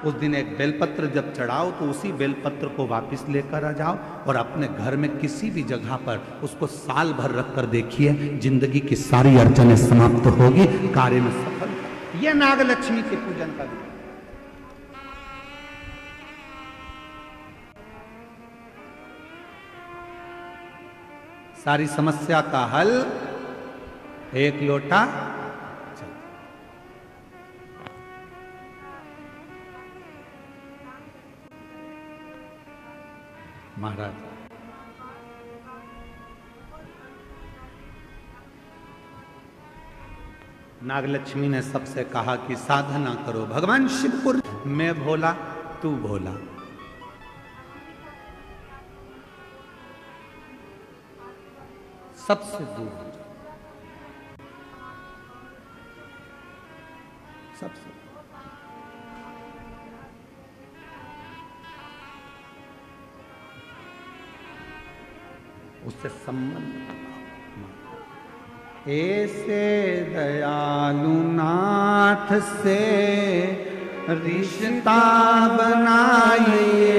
उस दिन एक बेलपत्र जब चढ़ाओ तो उसी बेलपत्र को वापस लेकर आ जाओ और अपने घर में किसी भी जगह पर उसको साल भर रख कर देखिए, जिंदगी की सारी अड़चनें समाप्त होगी, कार्य में सफल। यह नागलक्ष्मी के पूजन का दिन। सारी समस्या का हल एक लोटा महाराज। नागलक्ष्मी ने सबसे कहा कि साधना करो, भगवान शिव को, मैं भोला तू भोला। सबसे दूर सबसे उससे संबंध। ऐसे दयालु नाथ से रिश्ता बनाइए,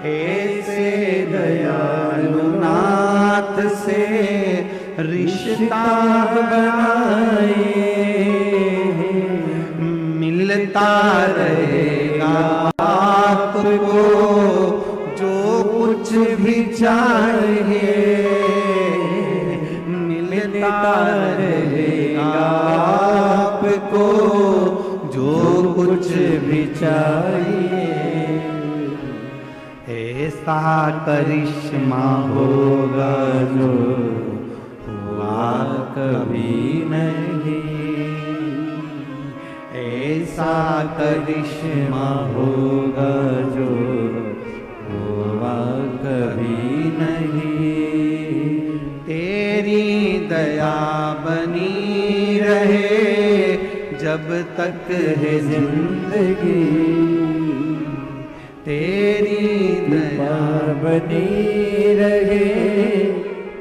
ऐसे दयालु नाथ से रिश्ता बनाइए, मिलता रहेगा आपको जो कुछ भी चाहिए, मिलता रहेगा आपको जो कुछ भी चाहिए। ऐसा करिश्मा होगा जो हुआ कभी नहीं, ऐसा करिश्मा होगा जो हुआ कभी नहीं। तेरी दया बनी रहे जब तक है जिंदगी, तेरी दया बनी रहे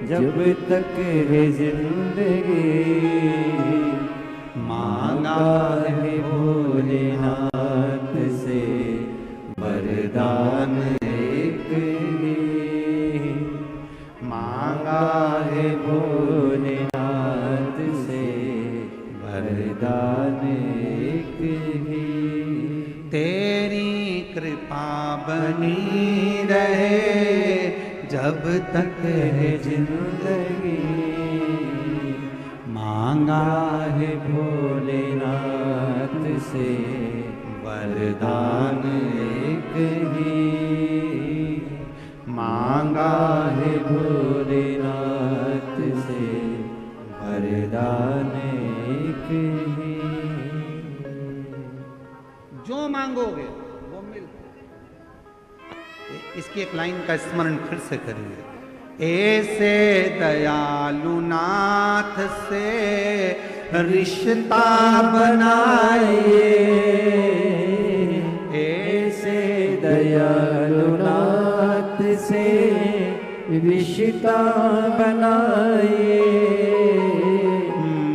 जब तक है जिंदगी। मांगा है भोलेनाथ से वरदान एक ही, मांगा है भोलेनाथ से वरदान एक ही। तेरी कृपा बनी रहे जब तक है जिंदगी, मांगा है भोलेनाथ से वरदान एक ही, मांगा है भोलेनाथ से वरदान एक ही। जो मांगोगे वो मिल। इसकी एक लाइन का स्मरण फिर से करिए। ऐसे दयालु नाथ से रिश्ता बनाइए, ऐसे दयालु नाथ से रिश्ता बनाइए,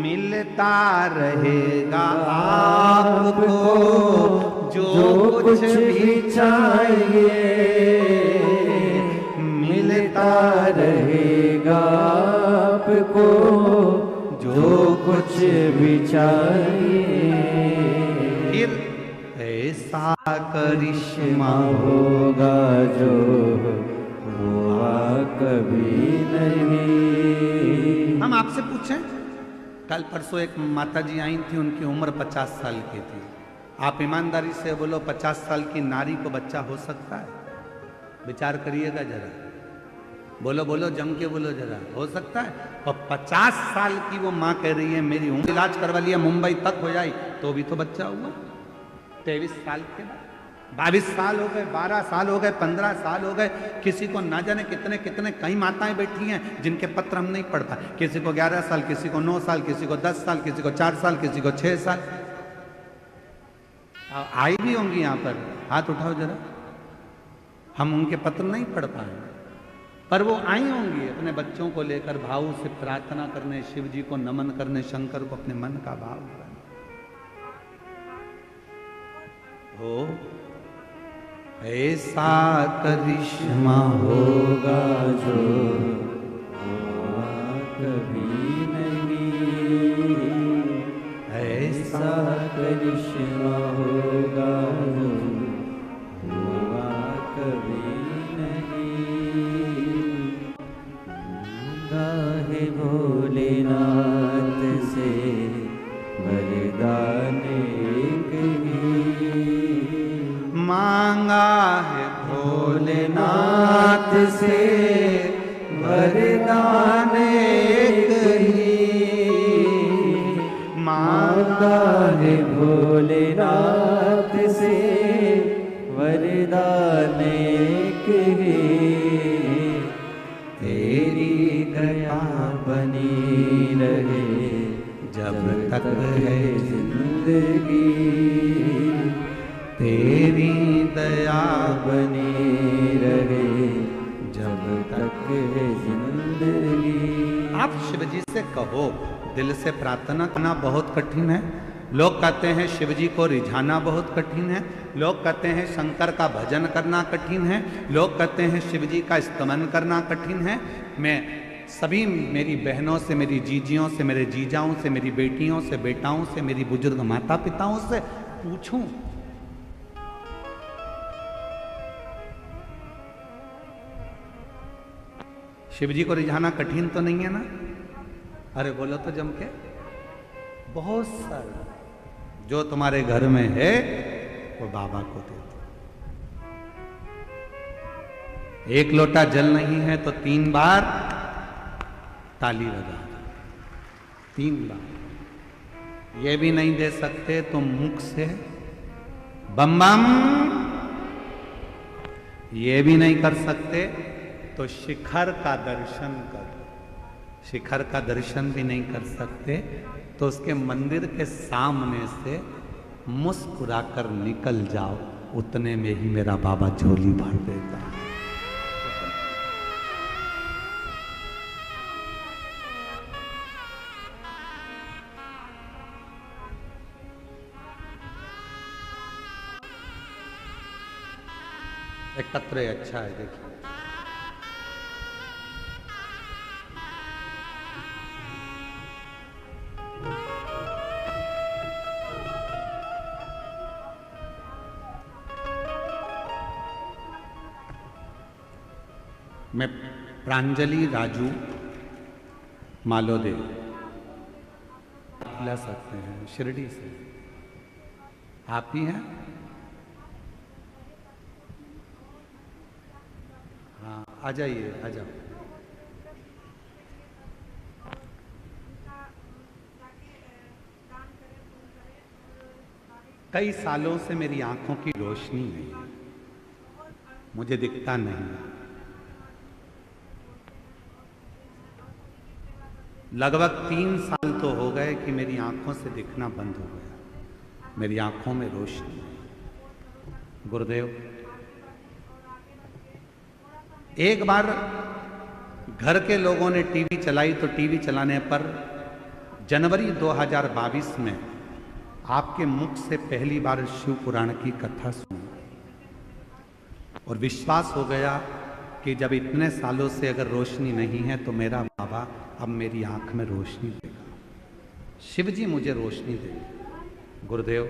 मिलता रहेगा आपको जो कुछ भी चाहिए, मिलता रहेगा आपको जो कुछ भी चाहिए। फिर ऐसा करिश्मा होगा जो हुआ कभी नहीं। हम आपसे पूछें, कल परसों एक माता जी आई थी, उनकी उम्र 50 साल की थी। आप ईमानदारी से बोलो 50 साल की नारी को बच्चा हो सकता है? विचार करिएगा जरा, बोलो बोलो, जम के बोलो जरा, हो सकता है? और 50 साल की वो माँ कह रही है मेरी उम्र, इलाज करवा लिया मुंबई तक हो जाए तो भी तो बच्चा हुआ। 23 साल के बाद 22 साल हो गए, 12 साल हो गए, 15 साल हो गए, किसी को ना जाने कितने कितने कई माताएं बैठी हैं जिनके पत्र हम नहीं पढ़ पाए। किसी को 11 साल, किसी को 9 साल, किसी को 10 साल, किसी को 4 साल, किसी को 6 साल। आई भी होंगी यहाँ पर, हाथ उठाओ जरा। हम उनके पत्र नहीं पढ़ पाए, पर वो आई होंगी अपने बच्चों को लेकर भाव से प्रार्थना करने, शिव जी को नमन करने, शंकर को अपने मन का भाव करने। हो, ऐसा करिश्मा होगा जो हुआ कभी नहीं, ऐसा करिश्मा होगा जो हुआ कभी नहीं। गाहे भोलेनाथ से वरदान एक ही, मांगा है भोलेनाथ से वरदान एक ही, मांगा है भोलेनाथ से वरदान एक ही। तेरी दया बनी रहे जब तक है जिंदगी, तेरी दया बनी रहे जब तक है जिंदगी। आप शिव जी से कहो, दिल से प्रार्थना करना बहुत कठिन है। लोग कहते हैं शिव जी को रिझाना बहुत कठिन है, लोग कहते हैं शंकर का भजन करना कठिन है, लोग कहते हैं शिव जी का स्तमन करना कठिन है। मैं सभी मेरी बहनों से, मेरी जीजियों से, मेरे जीजाओं से, मेरी बेटियों से, बेटाओं से, मेरी बुजुर्ग माता पिताओं से पूछूं, शिव जी को रिझाना कठिन तो नहीं है ना? अरे बोलो तो जम के। बहुत सारा जो तुम्हारे घर में है वो बाबा को दे दो। एक लोटा जल नहीं है तो 3 बार ताली बजा दो, 3 बार। ये भी नहीं दे सकते तो मुख से बम बम, ये भी नहीं कर सकते तो शिखर का दर्शन करो। शिखर का दर्शन भी नहीं कर सकते तो उसके मंदिर के सामने से मुस्कुराकर निकल जाओ, उतने में ही मेरा बाबा झोली भर देता है। एकत्र अच्छा है, देखिए मैं प्रांजलि राजू मालोदे ला सकते हैं शिरडी से। आप ही हैं? हाँ, आ जाइए, आ जाओ। कई सालों से मेरी आंखों की रोशनी नहीं है, मुझे दिखता नहीं। लगभग 3 साल तो हो गए कि मेरी आंखों से दिखना बंद हो गया, मेरी आंखों में रोशनी नहीं। गुरुदेव, एक बार घर के लोगों ने टीवी चलाई तो टीवी चलाने पर जनवरी 2022 में आपके मुख से पहली बार शिव पुराण की कथा सुनी और विश्वास हो गया कि जब इतने सालों से अगर रोशनी नहीं है तो मेरा बाबा अब मेरी आंख में रोशनी देगा, शिव जी मुझे रोशनी देंगे। गुरुदेव,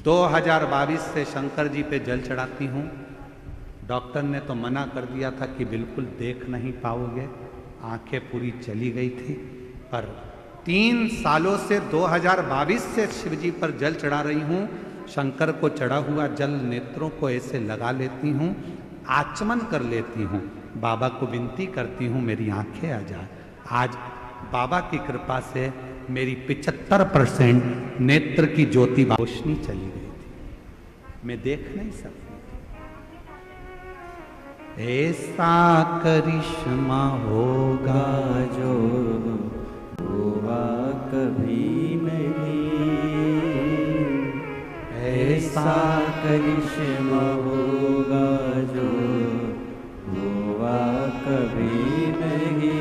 2022 से शंकर जी पे जल चढ़ाती हूँ। डॉक्टर ने तो मना कर दिया था कि बिल्कुल देख नहीं पाओगे, आंखें पूरी चली गई थी, पर 3 सालों से 2022 से शिव जी पर जल चढ़ा रही हूँ। शंकर को चढ़ा हुआ जल नेत्रों को ऐसे लगा लेती हूँ, आचमन कर लेती हूँ, बाबा को विनती करती हूँ मेरी आंखें आ जाए। आज बाबा की कृपा से मेरी 75% नेत्र की ज्योति रोशनी चली गई थी, मैं देख नहीं सकती। ऐसा करिश्मा होगा जो हुआ कभी नहीं, ऐसा करिश्मा होगा जो हुआ कभी नहीं।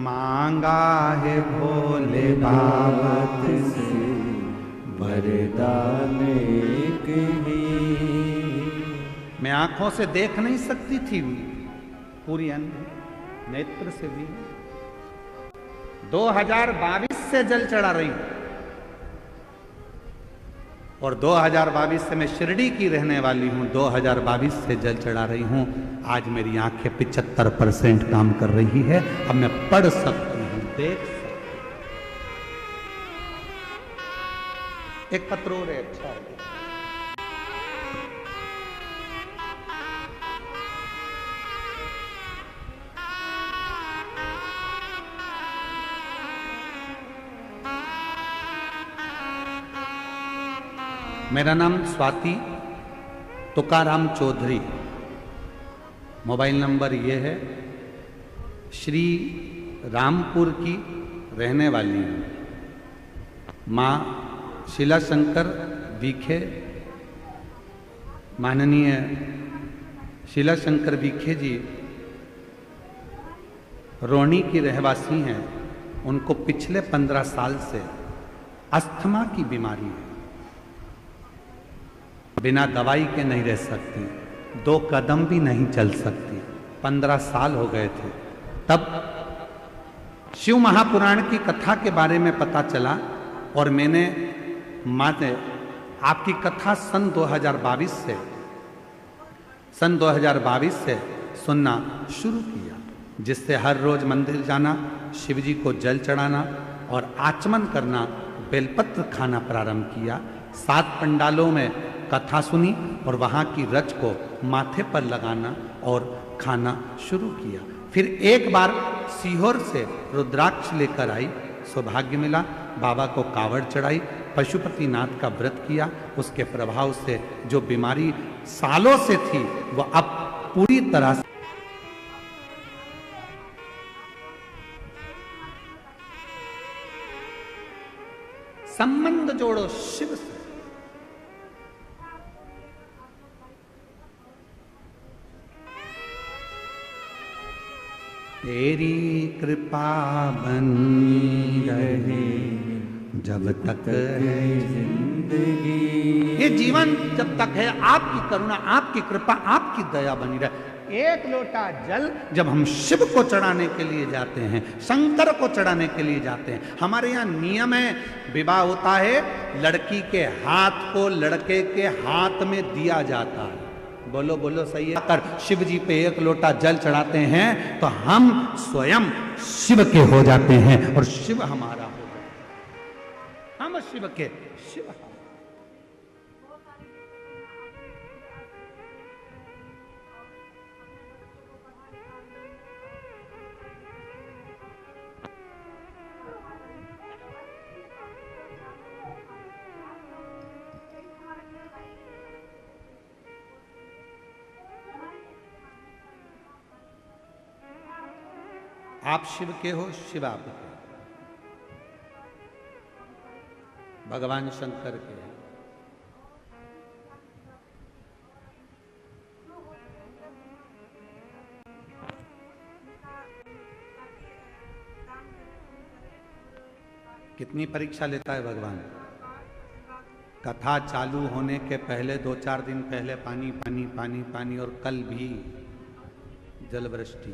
मांगा है भोले बाबा से वरदान एक ही। मैं आंखों से देख नहीं सकती थी, पूरी अंध, नेत्र से भी 2022 से जल चढ़ा रही हूं, और 2022 से मैं शिरडी की रहने वाली हूं। 2022 से जल चढ़ा रही हूं। आज मेरी आंखें 75% काम कर रही है। अब मैं पढ़ सकती हूं, देख सकती हूं। एक पत्र और है, अच्छा है। मेरा नाम स्वाति तुकाराम चौधरी, मोबाइल नंबर ये है। श्री रामपुर की रहने वाली हूँ। माँ शीला शंकर बीखे, माननीय शीला शंकर बीखे जी रोणी की रहवासी हैं। उनको पिछले 15 साल से अस्थमा की बीमारी है। बिना दवाई के नहीं रह सकती, 2 कदम भी नहीं चल सकती। 15 साल हो गए थे। तब शिव महापुराण की कथा के बारे में पता चला और मैंने माने आपकी कथा सन 2022 से सुनना शुरू किया, जिससे हर रोज मंदिर जाना, शिव जी को जल चढ़ाना और आचमन करना, बेलपत्र खाना प्रारंभ किया। 7 पंडालों में कथा सुनी और वहाँ की रच को माथे पर लगाना और खाना शुरू किया। फिर एक बार सीहोर से रुद्राक्ष लेकर आई, सौभाग्य मिला। बाबा को कावड़ चढ़ाई, पशुपतिनाथ का व्रत किया। उसके प्रभाव से जो बीमारी सालों से थी वह अब पूरी तरह से संबंध जोड़ो शिव से। तेरी कृपा बनी रहे जब तक है जिंदगी। ये जीवन जब तक है, आपकी करुणा, आपकी कृपा, आपकी दया बनी रहे। एक लोटा जल जब हम शिव को चढ़ाने के लिए जाते हैं, शंकर को चढ़ाने के लिए जाते हैं, हमारे यहाँ नियम है, विवाह होता है, लड़की के हाथ को लड़के के हाथ में दिया जाता है। बोलो बोलो सही है। कर शिव जी पे एक लोटा जल चढ़ाते हैं तो हम स्वयं शिव के हो जाते हैं और शिव हमारा हो जाता है। हम शिव के, शिव हमारा। आप शिव के हो, शिव आप के, भगवान शंकर के हैं। कितनी परीक्षा लेता है भगवान। कथा चालू होने के पहले 2-4 दिन पहले पानी पानी पानी पानी, और कल भी जलवृष्टि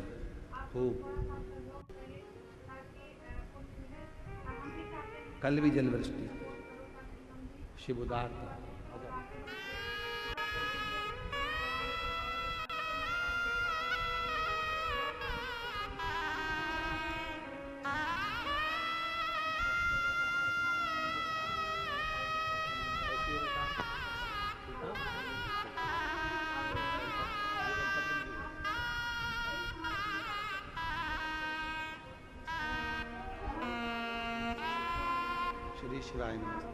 खूब, कल भी जलवृष्टि। शिव उदार था। श्री शिवाय नमस्ते।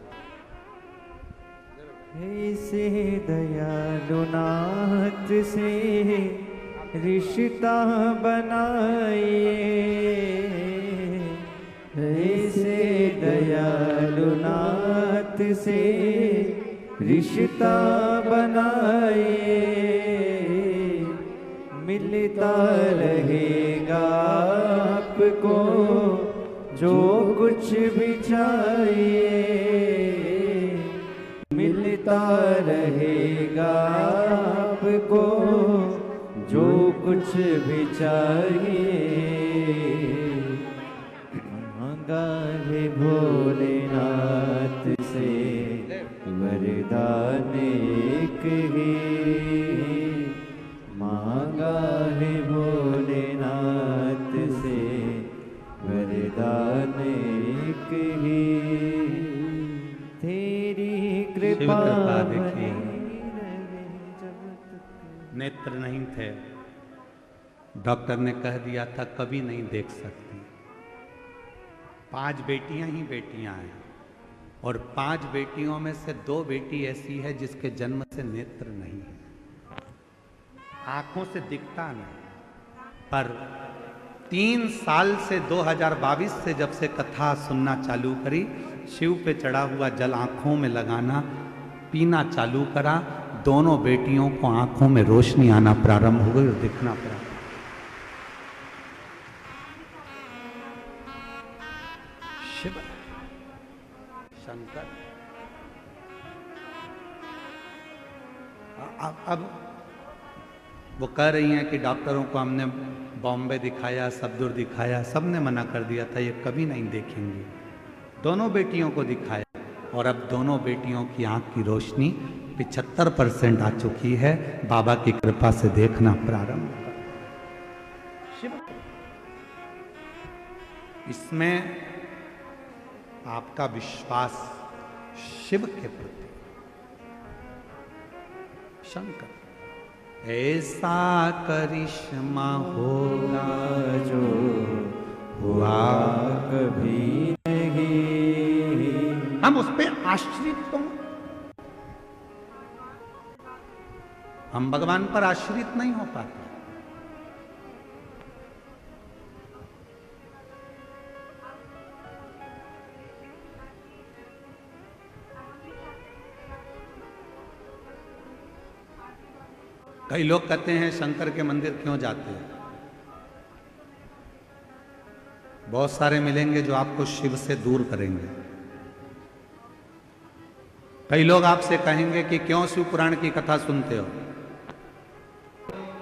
ऐसे दयालुनाथ से रिश्ता बनाइए, ऐसे दयालुनाथ से रिश्ता बनाइए, मिलता रहेगा आपको जो कुछ भी चाहिए, देता रहेगा आपको जो कुछ भी चाहिए। मांगा है भोलेनाथ से वरदान एक ही, मांगा है भोलेनाथ से वरदान एक ही। तेरी कृपा देखिए, नेत्र नहीं थे, डॉक्टर ने कह दिया था कभी नहीं देख सकती। 5 बेटियां ही बेटियां हैं और 5 बेटियों में से 2 बेटी ऐसी है जिसके जन्म से नेत्र नहीं है, आंखों से दिखता नहीं। पर 3 साल से 2022 से जब से कथा सुनना चालू करी, शिव पे चढ़ा हुआ जल आंखों में लगाना, पीना चालू करा, दोनों बेटियों को आंखों में रोशनी आना प्रारंभ हो गई और दिखना प्रारंभ। शिव शंकर। अब वो कह रही हैं कि डॉक्टरों को हमने बॉम्बे दिखाया, सब दूर दिखाया, सब ने मना कर दिया था ये कभी नहीं देखेंगी। दोनों बेटियों को दिखाया और अब दोनों बेटियों की आंख की रोशनी 75% आ चुकी है। बाबा की कृपा से देखना प्रारंभ। शिव, इसमें आपका विश्वास शिव के प्रति। शंकर, ऐसा करिश्मा होगा जो हुआ कभी नहीं। हम उस पे आश्रित तो, हम भगवान पर आश्रित नहीं हो पाते। कई लोग कहते हैं शंकर के मंदिर क्यों जाते हैं? बहुत सारे मिलेंगे जो आपको शिव से दूर करेंगे। कई लोग आपसे कहेंगे कि क्यों शिव पुराण की कथा सुनते हो।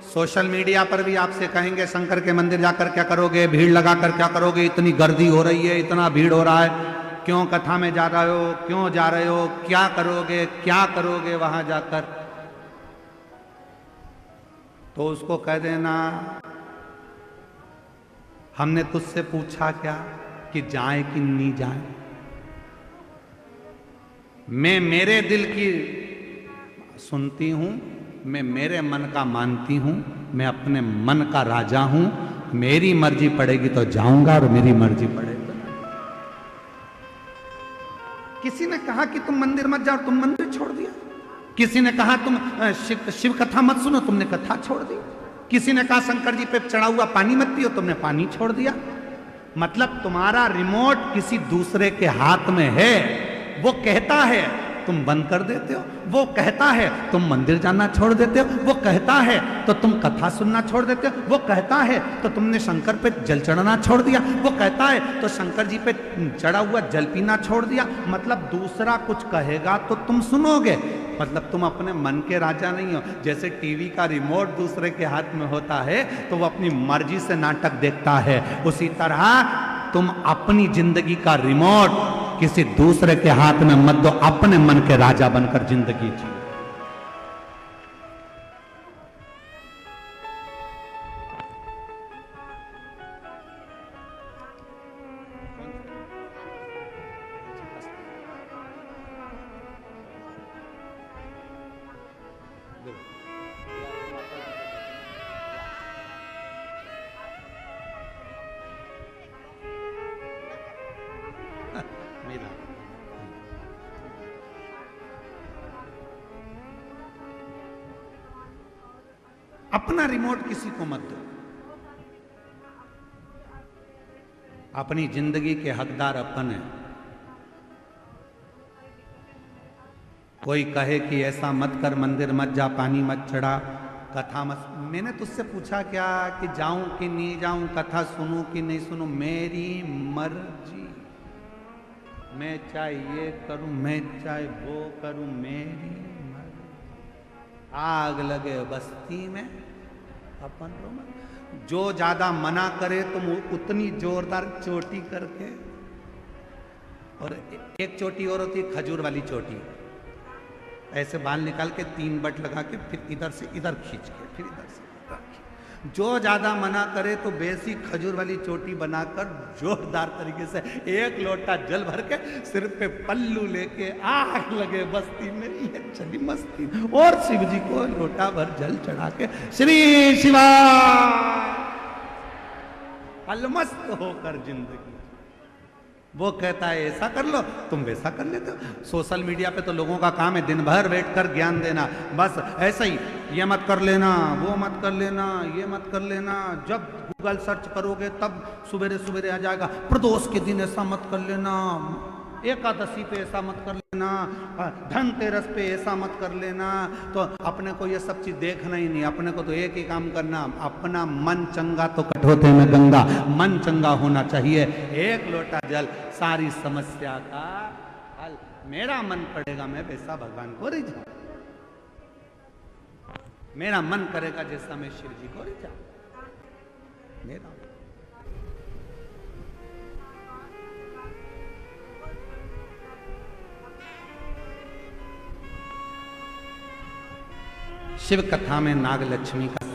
सोशल मीडिया पर भी आपसे कहेंगे शंकर के मंदिर जाकर क्या करोगे, भीड़ लगाकर क्या करोगे, इतनी गर्दी हो रही है, इतना भीड़ हो रहा है, क्यों कथा में जा रहे हो, क्यों जा रहे हो, क्या करोगे वहां जाकर। तो उसको कह देना हमने तुझसे पूछा क्या कि जाए कि नहीं जाए। मैं मेरे दिल की सुनती हूं, मैं मेरे मन का मानती हूं, मैं अपने मन का राजा हूं। मेरी मर्जी पड़ेगी तो जाऊंगा और मेरी मर्जी पड़ेगी तो नहीं। किसी ने कहा कि तुम मंदिर मत जाओ, तुम मंदिर छोड़ दिया। किसी ने कहा तुम शिव कथा मत सुनो, तुमने कथा छोड़ दी। किसी ने कहा शंकर जी पे चढ़ा हुआ पानी मत पियो, तुमने पानी छोड़ दिया। मतलब तुम्हारा रिमोट किसी दूसरे के हाथ में है। वो कहता है तुम बंद कर देते हो, वो कहता है तुम मंदिर जाना छोड़ देते हो, वो कहता है तो तुम कथा सुनना छोड़ देते हो, वो कहता है तो तुमने शंकर पे जल चढ़ाना छोड़ दिया, वो कहता है तो शंकर जी पे चढ़ा हुआ जल पीना छोड़ दिया। मतलब दूसरा कुछ कहेगा तो तुम सुनोगे। मतलब तुम अपने मन के राजा नहीं हो। जैसे टीवी का रिमोट दूसरे के हाथ में होता है तो वो अपनी मर्जी से नाटक देखता है, उसी तरह तुम अपनी जिंदगी का रिमोट किसी दूसरे के हाथ में मत दो, अपने मन के राजा बनकर जिंदगी जियो। अपना रिमोट किसी को मत दो। अपनी जिंदगी के हकदार अपन है। कोई कहे कि ऐसा मत कर, मंदिर मत जा, पानी मत चढ़ा, कथा मत। मैंने तुझसे पूछा क्या कि जाऊं कि नहीं जाऊं, कथा सुनूं कि नहीं सुनूं, मेरी मर्जी। मैं चाहे ये करूं, मैं चाहे वो करूं, मेरी मर्जी। आग लगे बस्ती में अपन रो मत। जो ज्यादा मना करे तुम उतनी जोरदार चोटी करके, और एक चोटी और होती है खजूर वाली चोटी, ऐसे बाल निकाल के 3 बट लगा के फिर इधर से इधर खींच के फिर इधर से इधर खींच। जो ज्यादा मना करे तो बेसी खजूर वाली चोटी बनाकर जोरदार तरीके से 1 लोटा जल भर के सिर पे पल्लू लेके आग लगे बस्ती में, ये चली मस्ती। और शिव जी को लोटा भर जल चढ़ा के श्री शिवा अलमस्त होकर जिंदगी। वो कहता है ऐसा कर लो, तुम वैसा कर लेते हो। सोशल मीडिया पे तो लोगों का काम है दिन भर बैठकर ज्ञान देना, बस ऐसा ही, ये मत कर लेना, वो मत कर लेना, ये मत कर लेना। जब गूगल सर्च करोगे तब सवेरे सवेरे आ जाएगा, प्रदोष के दिन ऐसा मत कर लेना, एकादशी पे ऐसा मत कर लेना, धनतेरस पे ऐसा मत कर लेना। तो अपने को ये सब चीज देखना ही नहीं, अपने को तो एक ही काम करना, अपना मन चंगा तो कठोते में गंगा, मन चंगा होना चाहिए। 1 लोटा जल सारी समस्या का हल। मेरा मन पड़ेगा मैं वैसा भगवान को रिझा, मेरा मन करेगा जैसा मैं शिव जी को रिझा। मेरा शिव कथा में नाग लक्ष्मी का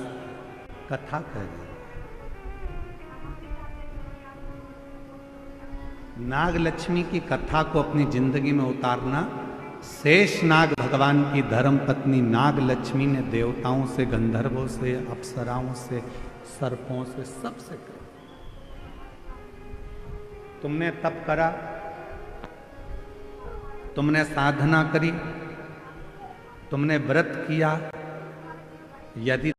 कथा कह रही। नाग लक्ष्मी की कथा को अपनी जिंदगी में उतारना। शेष नाग भगवान की धर्म पत्नी नाग लक्ष्मी ने देवताओं से, गंधर्वों से, अप्सराओं से, सर्पों से, सबसे कहा, तुमने तप करा, तुमने साधना करी, तुमने व्रत किया, यदि